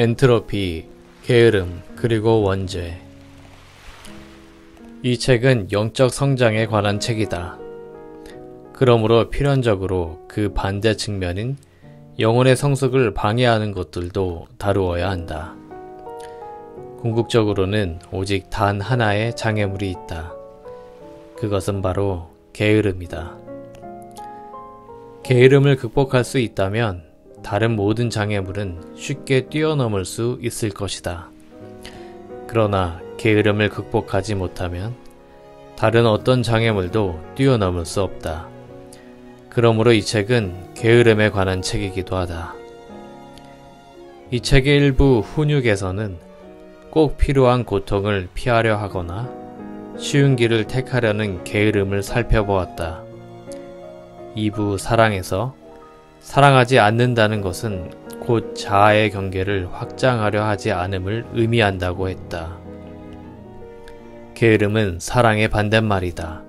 엔트로피, 게으름, 그리고 원죄. 이 책은 영적 성장에 관한 책이다. 그러므로 필연적으로 그 반대 측면인 영혼의 성숙을 방해하는 것들도 다루어야 한다. 궁극적으로는 오직 단 하나의 장애물이 있다. 그것은 바로 게으름이다. 게으름을 극복할 수 있다면 다른 모든 장애물은 쉽게 뛰어넘을 수 있을 것이다. 그러나 게으름을 극복하지 못하면 다른 어떤 장애물도 뛰어넘을 수 없다. 그러므로 이 책은 게으름에 관한 책이기도 하다. 이 책의 일부 훈육에서는 꼭 필요한 고통을 피하려 하거나 쉬운 길을 택하려는 게으름을 살펴보았다. 2부 사랑에서 사랑하지 않는다는 것은 곧 자아의 경계를 확장하려 하지 않음을 의미한다고 했다. 게으름은 사랑의 반대말이다.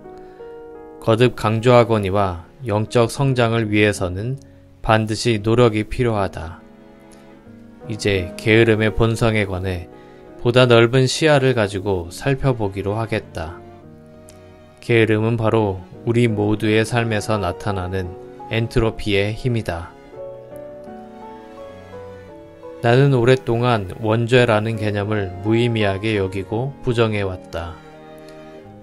거듭 강조하거니와 영적 성장을 위해서는 반드시 노력이 필요하다. 이제 게으름의 본성에 관해 보다 넓은 시야를 가지고 살펴보기로 하겠다. 게으름은 바로 우리 모두의 삶에서 나타나는 엔트로피의 힘이다. 나는 오랫동안 원죄라는 개념을 무의미하게 여기고 부정해왔다.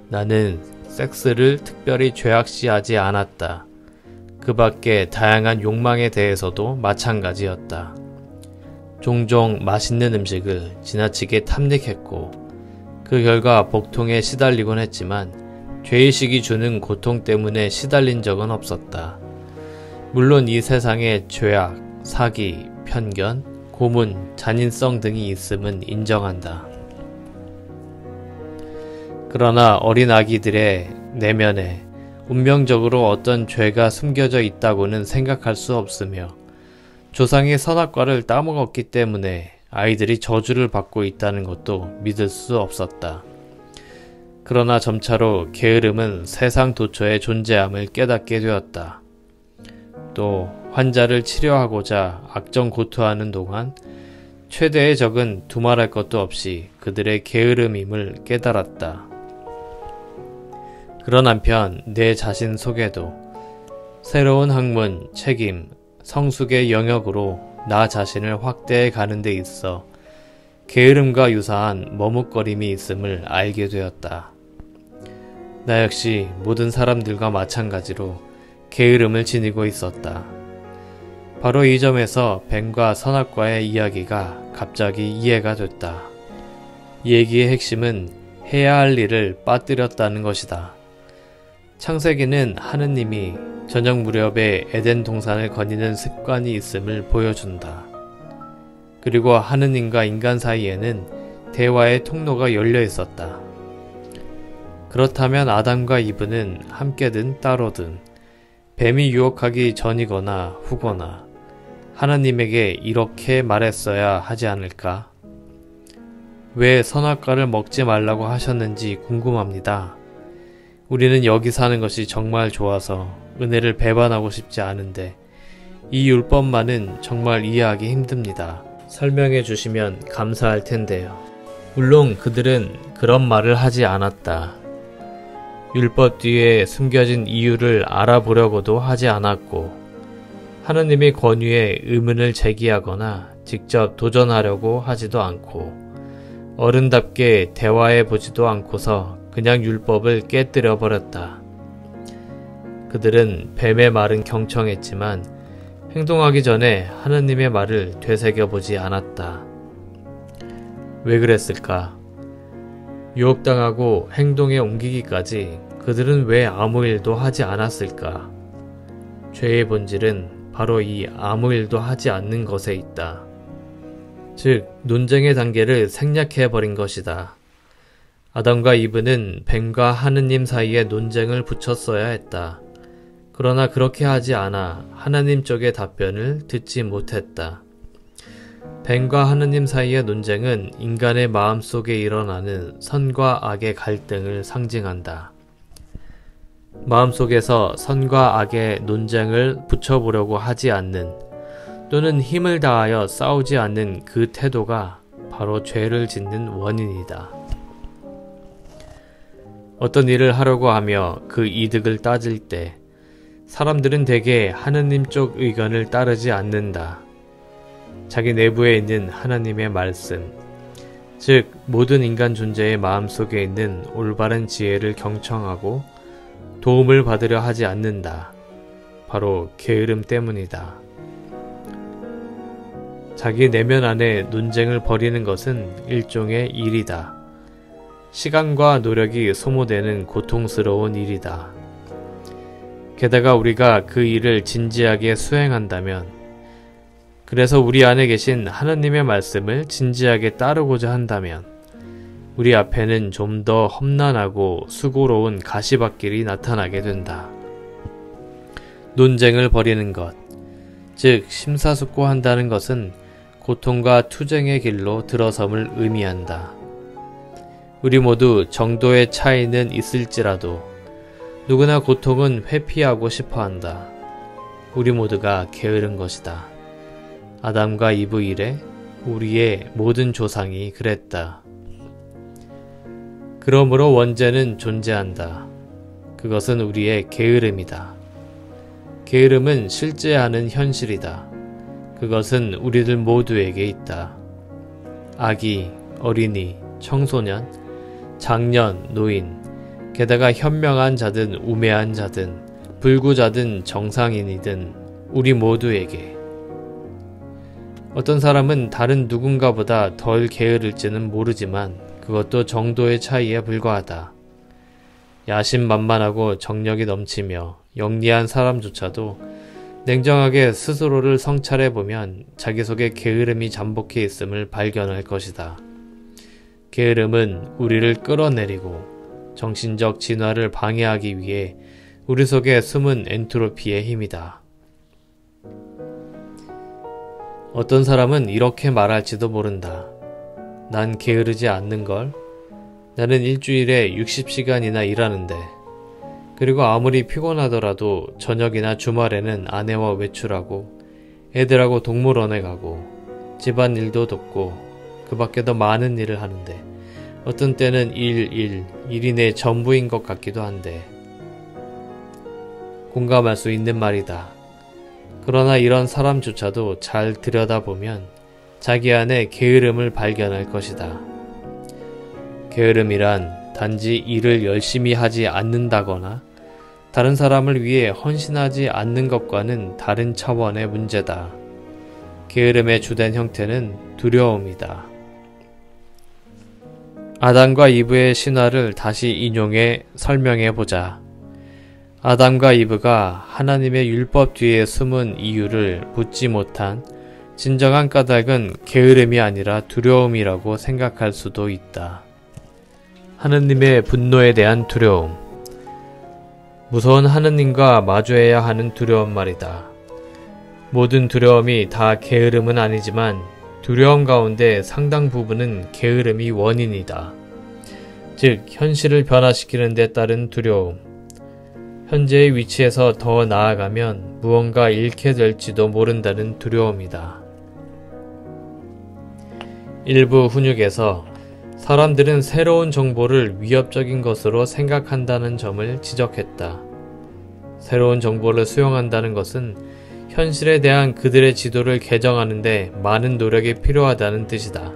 나는 섹스를 특별히 죄악시하지 않았다. 그 밖에 다양한 욕망에 대해서도 마찬가지였다. 종종 맛있는 음식을 지나치게 탐닉했고 그 결과 복통에 시달리곤 했지만 죄의식이 주는 고통 때문에 시달린 적은 없었다. 물론 이 세상에 죄악, 사기, 편견, 고문, 잔인성 등이 있음은 인정한다. 그러나 어린 아기들의 내면에 운명적으로 어떤 죄가 숨겨져 있다고는 생각할 수 없으며 조상의 선악과를 따먹었기 때문에 아이들이 저주를 받고 있다는 것도 믿을 수 없었다. 그러나 점차로 게으름은 세상 도처의 존재함을 깨닫게 되었다. 또 환자를 치료하고자 악정고투하는 동안 최대의 적은 두말할 것도 없이 그들의 게으름임을 깨달았다. 그런 한편 내 자신 속에도 새로운 학문, 책임, 성숙의 영역으로 나 자신을 확대해 가는 데 있어 게으름과 유사한 머뭇거림이 있음을 알게 되었다. 나 역시 모든 사람들과 마찬가지로 게으름을 지니고 있었다. 바로 이 점에서 뱀과 선악과의 이야기가 갑자기 이해가 됐다. 이 얘기의 핵심은 해야 할 일을 빠뜨렸다는 것이다. 창세기는 하느님이 저녁 무렵에 에덴 동산을 거니는 습관이 있음을 보여준다. 그리고 하느님과 인간 사이에는 대화의 통로가 열려 있었다. 그렇다면 아담과 이브는 함께든 따로든 뱀이 유혹하기 전이거나 후거나 하나님에게 이렇게 말했어야 하지 않을까? 왜 선악과를 먹지 말라고 하셨는지 궁금합니다. 우리는 여기 사는 것이 정말 좋아서 은혜를 배반하고 싶지 않은데 이 율법만은 정말 이해하기 힘듭니다. 설명해 주시면 감사할 텐데요. 물론 그들은 그런 말을 하지 않았다. 율법 뒤에 숨겨진 이유를 알아보려고도 하지 않았고 하느님의 권위에 의문을 제기하거나 직접 도전하려고 하지도 않고 어른답게 대화해 보지도 않고서 그냥 율법을 깨뜨려 버렸다. 그들은 뱀의 말은 경청했지만 행동하기 전에 하느님의 말을 되새겨보지 않았다. 왜 그랬을까? 유혹당하고 행동에 옮기기까지 그들은 왜 아무 일도 하지 않았을까? 죄의 본질은 바로 이 아무 일도 하지 않는 것에 있다. 즉, 논쟁의 단계를 생략해버린 것이다. 아담과 이브는 뱀과 하느님 사이에 논쟁을 붙였어야 했다. 그러나 그렇게 하지 않아 하나님 쪽의 답변을 듣지 못했다. 뱀과 하느님 사이의 논쟁은 인간의 마음속에 일어나는 선과 악의 갈등을 상징한다. 마음속에서 선과 악의 논쟁을 붙여보려고 하지 않는, 또는 힘을 다하여 싸우지 않는 그 태도가 바로 죄를 짓는 원인이다. 어떤 일을 하려고 하며 그 이득을 따질 때 사람들은 대개 하느님 쪽 의견을 따르지 않는다. 자기 내부에 있는 하나님의 말씀, 즉 모든 인간 존재의 마음속에 있는 올바른 지혜를 경청하고 도움을 받으려 하지 않는다. 바로 게으름 때문이다. 자기 내면 안에 논쟁을 벌이는 것은 일종의 일이다. 시간과 노력이 소모되는 고통스러운 일이다. 게다가 우리가 그 일을 진지하게 수행한다면, 그래서 우리 안에 계신 하나님의 말씀을 진지하게 따르고자 한다면 우리 앞에는 좀 더 험난하고 수고로운 가시밭길이 나타나게 된다. 논쟁을 벌이는 것, 즉 심사숙고한다는 것은 고통과 투쟁의 길로 들어섬을 의미한다. 우리 모두 정도의 차이는 있을지라도 누구나 고통은 회피하고 싶어한다. 우리 모두가 게으른 것이다. 아담과 이브 이래 우리의 모든 조상이 그랬다. 그러므로 원죄는 존재한다. 그것은 우리의 게으름이다. 게으름은 실제하는 현실이다. 그것은 우리들 모두에게 있다. 아기, 어린이, 청소년, 장년, 노인, 게다가 현명한 자든 우매한 자든 불구자든 정상인이든 우리 모두에게. 어떤 사람은 다른 누군가보다 덜 게으를지는 모르지만 그것도 정도의 차이에 불과하다. 야심만만하고 정력이 넘치며 영리한 사람조차도 냉정하게 스스로를 성찰해보면 자기 속에 게으름이 잠복해 있음을 발견할 것이다. 게으름은 우리를 끌어내리고 정신적 진화를 방해하기 위해 우리 속에 숨은 엔트로피의 힘이다. 어떤 사람은 이렇게 말할지도 모른다. 난 게으르지 않는걸? 나는 일주일에 60시간이나 일하는데, 그리고 아무리 피곤하더라도 저녁이나 주말에는 아내와 외출하고 애들하고 동물원에 가고 집안일도 돕고 그 밖에도 많은 일을 하는데 어떤 때는 일이 내 전부인 것 같기도 한데. 공감할 수 있는 말이다. 그러나 이런 사람조차도 잘 들여다보면 자기 안에 게으름을 발견할 것이다. 게으름이란 단지 일을 열심히 하지 않는다거나 다른 사람을 위해 헌신하지 않는 것과는 다른 차원의 문제다. 게으름의 주된 형태는 두려움이다. 아담과 이브의 신화를 다시 인용해 설명해보자. 아담과 이브가 하나님의 율법 뒤에 숨은 이유를 묻지 못한 진정한 까닭은 게으름이 아니라 두려움이라고 생각할 수도 있다. 하느님의 분노에 대한 두려움. 무서운 하느님과 마주해야 하는 두려움 말이다. 모든 두려움이 다 게으름은 아니지만 두려움 가운데 상당 부분은 게으름이 원인이다. 즉, 현실을 변화시키는 데 따른 두려움. 현재의 위치에서 더 나아가면 무언가 잃게 될지도 모른다는 두려움이다. 일부 훈육에서 사람들은 새로운 정보를 위협적인 것으로 생각한다는 점을 지적했다. 새로운 정보를 수용한다는 것은 현실에 대한 그들의 지도를 개정하는 데 많은 노력이 필요하다는 뜻이다.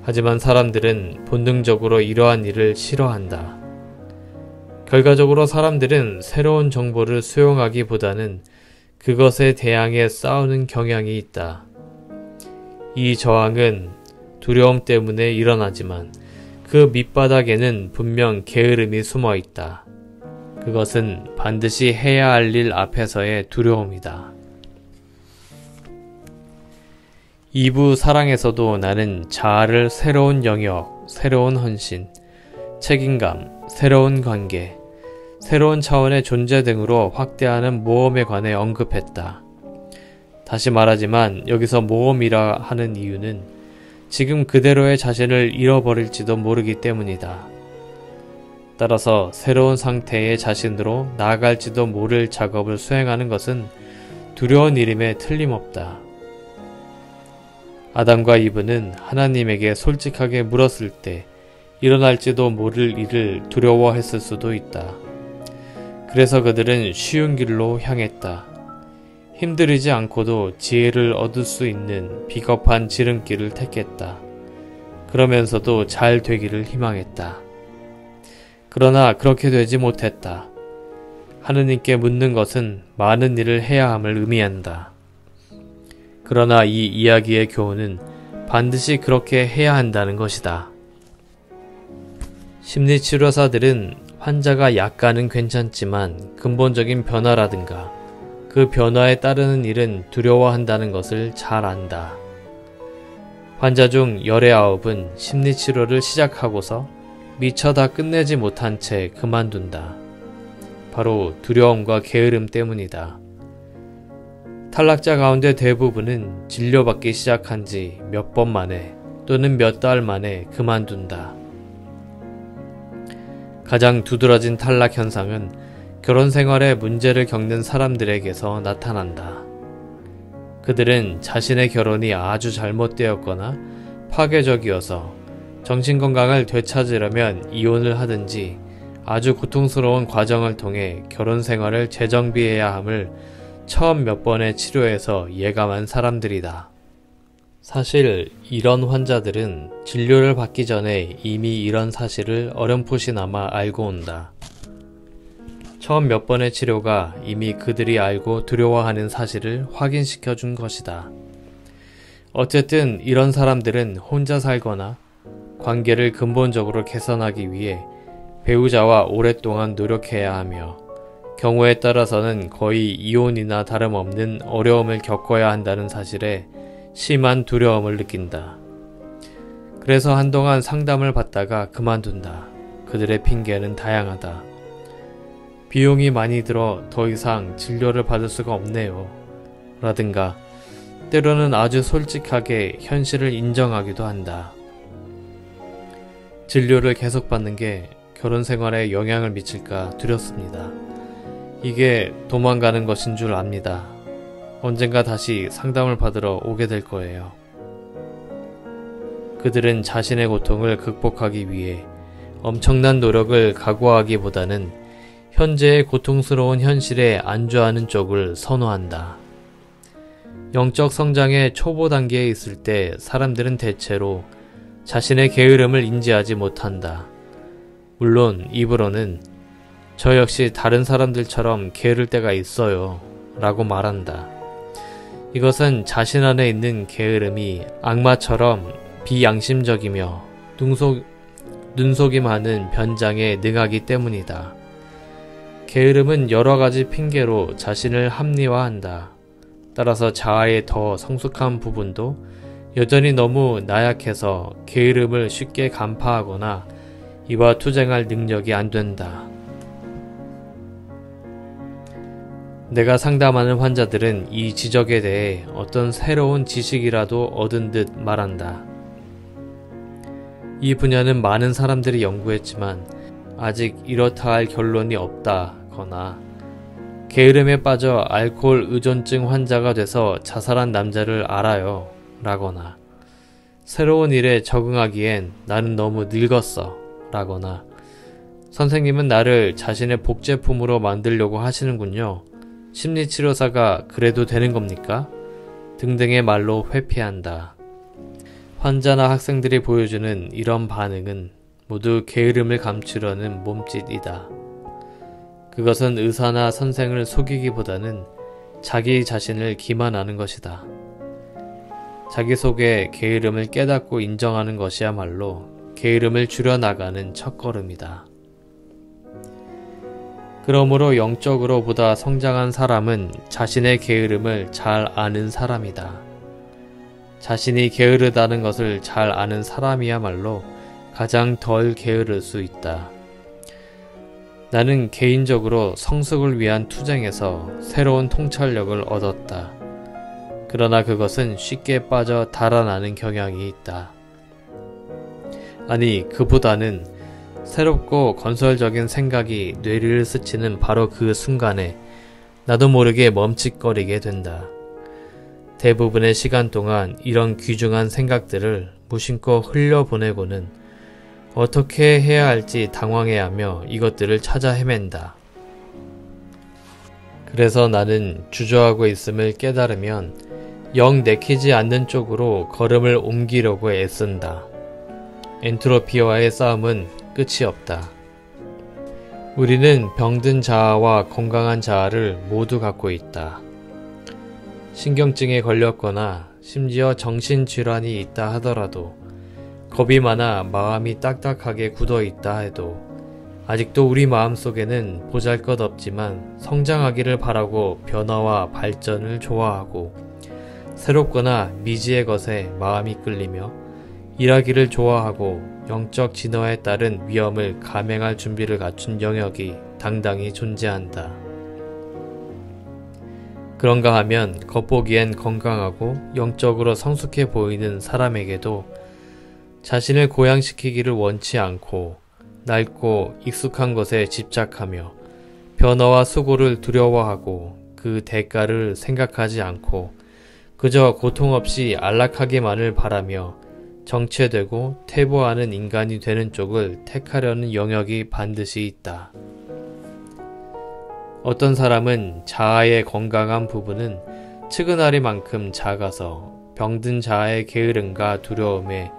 하지만 사람들은 본능적으로 이러한 일을 싫어한다. 결과적으로 사람들은 새로운 정보를 수용하기보다는 그것에 대항해 싸우는 경향이 있다. 이 저항은 두려움 때문에 일어나지만 그 밑바닥에는 분명 게으름이 숨어 있다. 그것은 반드시 해야 할 일 앞에서의 두려움이다. 2부 사랑에서도 나는 자아를 새로운 영역, 새로운 헌신, 책임감, 새로운 관계, 새로운 차원의 존재 등으로 확대하는 모험에 관해 언급했다. 다시 말하지만 여기서 모험이라 하는 이유는 지금 그대로의 자신을 잃어버릴지도 모르기 때문이다. 따라서 새로운 상태의 자신으로 나아갈지도 모를 작업을 수행하는 것은 두려운 일임에 틀림없다. 아담과 이브는 하나님에게 솔직하게 물었을 때 일어날지도 모를 일을 두려워했을 수도 있다. 그래서 그들은 쉬운 길로 향했다. 힘들이지 않고도 지혜를 얻을 수 있는 비겁한 지름길을 택했다. 그러면서도 잘 되기를 희망했다. 그러나 그렇게 되지 못했다. 하느님께 묻는 것은 많은 일을 해야 함을 의미한다. 그러나 이 이야기의 교훈은 반드시 그렇게 해야 한다는 것이다. 심리치료사들은 환자가 약간은 괜찮지만 근본적인 변화라든가 그 변화에 따르는 일은 두려워한다는 것을 잘 안다. 환자 중 19은 심리치료를 시작하고서 미처 다 끝내지 못한 채 그만둔다. 바로 두려움과 게으름 때문이다. 탈락자 가운데 대부분은 진료받기 시작한 지 몇 번 만에 또는 몇 달 만에 그만둔다. 가장 두드러진 탈락 현상은 결혼 생활에 문제를 겪는 사람들에게서 나타난다. 그들은 자신의 결혼이 아주 잘못되었거나 파괴적이어서 정신건강을 되찾으려면 이혼을 하든지 아주 고통스러운 과정을 통해 결혼 생활을 재정비해야 함을 처음 몇 번의 치료에서 예감한 사람들이다. 사실 이런 환자들은 진료를 받기 전에 이미 이런 사실을 어렴풋이나마 알고 온다. 처음 몇 번의 치료가 이미 그들이 알고 두려워하는 사실을 확인시켜 준 것이다. 어쨌든 이런 사람들은 혼자 살거나 관계를 근본적으로 개선하기 위해 배우자와 오랫동안 노력해야 하며 경우에 따라서는 거의 이혼이나 다름없는 어려움을 겪어야 한다는 사실에 심한 두려움을 느낀다. 그래서 한동안 상담을 받다가 그만둔다. 그들의 핑계는 다양하다. 비용이 많이 들어 더 이상 진료를 받을 수가 없네요. 라든가 때로는 아주 솔직하게 현실을 인정하기도 한다. 진료를 계속 받는 게 결혼 생활에 영향을 미칠까 두렵습니다. 이게 도망가는 것인 줄 압니다. 언젠가 다시 상담을 받으러 오게 될 거예요. 그들은 자신의 고통을 극복하기 위해 엄청난 노력을 각오하기보다는 현재의 고통스러운 현실에 안주하는 쪽을 선호한다. 영적 성장의 초보 단계에 있을 때 사람들은 대체로 자신의 게으름을 인지하지 못한다. 물론 입으로는 저 역시 다른 사람들처럼 게으를 때가 있어요 라고 말한다. 이것은 자신 안에 있는 게으름이 악마처럼 비양심적이며 눈속임하는 변장에 능하기 때문이다. 게으름은 여러가지 핑계로 자신을 합리화한다. 따라서 자아의 더 성숙한 부분도 여전히 너무 나약해서 게으름을 쉽게 간파하거나 이와 투쟁할 능력이 안 된다. 내가 상담하는 환자들은 이 지적에 대해 어떤 새로운 지식이라도 얻은 듯 말한다. 이 분야는 많은 사람들이 연구했지만 아직 이렇다 할 결론이 없다거나 게으름에 빠져 알코올 의존증 환자가 돼서 자살한 남자를 알아요 라거나 새로운 일에 적응하기엔 나는 너무 늙었어 라거나 선생님은 나를 자신의 복제품으로 만들려고 하시는군요. 심리치료사가 그래도 되는 겁니까? 등등의 말로 회피한다. 환자나 학생들이 보여주는 이런 반응은 모두 게으름을 감추려는 몸짓이다. 그것은 의사나 선생을 속이기보다는 자기 자신을 기만하는 것이다. 자기 속의 게으름을 깨닫고 인정하는 것이야말로 게으름을 줄여나가는 첫걸음이다. 그러므로 영적으로 보다 성장한 사람은 자신의 게으름을 잘 아는 사람이다. 자신이 게으르다는 것을 잘 아는 사람이야말로 가장 덜 게으를 수 있다. 나는 개인적으로 성숙을 위한 투쟁에서 새로운 통찰력을 얻었다. 그러나 그것은 쉽게 빠져 달아나는 경향이 있다. 아니, 그보다는 새롭고 건설적인 생각이 뇌리를 스치는 바로 그 순간에 나도 모르게 멈칫거리게 된다. 대부분의 시간 동안 이런 귀중한 생각들을 무심코 흘려보내고는 어떻게 해야 할지 당황해하며 이것들을 찾아 헤맨다. 그래서 나는 주저하고 있음을 깨달으면 영 내키지 않는 쪽으로 걸음을 옮기려고 애쓴다. 엔트로피와의 싸움은 끝이 없다. 우리는 병든 자아와 건강한 자아를 모두 갖고 있다. 신경증에 걸렸거나 심지어 정신질환이 있다 하더라도, 겁이 많아 마음이 딱딱하게 굳어 있다 해도 아직도 우리 마음속에는 보잘것없지만 성장하기를 바라고 변화와 발전을 좋아하고, 새롭거나 미지의 것에 마음이 끌리며 일하기를 좋아하고 영적 진화에 따른 위험을 감행할 준비를 갖춘 영역이 당당히 존재한다. 그런가 하면 겉보기엔 건강하고 영적으로 성숙해 보이는 사람에게도 자신을 고양시키기를 원치 않고 낡고 익숙한 것에 집착하며 변화와 수고를 두려워하고 그 대가를 생각하지 않고 그저 고통 없이 안락하기만을 바라며 정체되고 퇴보하는 인간이 되는 쪽을 택하려는 영역이 반드시 있다. 어떤 사람은 자아의 건강한 부분은 측은아리만큼 작아서 병든 자아의 게으름과 두려움에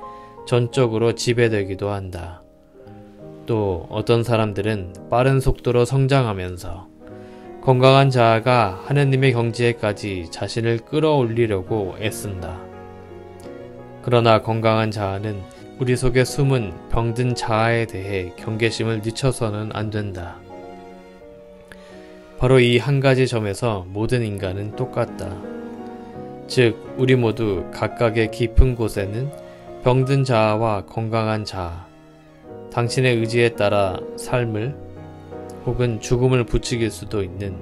전적으로 지배되기도 한다. 또 어떤 사람들은 빠른 속도로 성장하면서 건강한 자아가 하느님의 경지에까지 자신을 끌어올리려고 애쓴다. 그러나 건강한 자아는 우리 속에 숨은 병든 자아에 대해 경계심을 늦춰서는 안 된다. 바로 이 한 가지 점에서 모든 인간은 똑같다. 즉, 우리 모두 각각의 깊은 곳에는 병든 자아와 건강한 자아, 당신의 의지에 따라 삶을 혹은 죽음을 부추길 수도 있는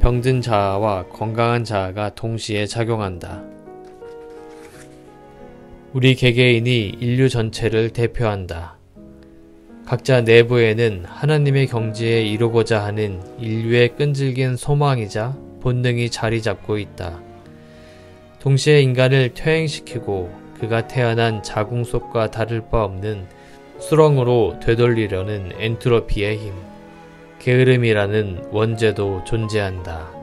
병든 자아와 건강한 자아가 동시에 작용한다. 우리 개개인이 인류 전체를 대표한다. 각자 내부에는 하나님의 경지에 이루고자 하는 인류의 끈질긴 소망이자 본능이 자리 잡고 있다. 동시에 인간을 퇴행시키고 그가 태어난 자궁 속과 다를 바 없는 수렁으로 되돌리려는 엔트로피의 힘, 게으름이라는 원죄도 존재한다.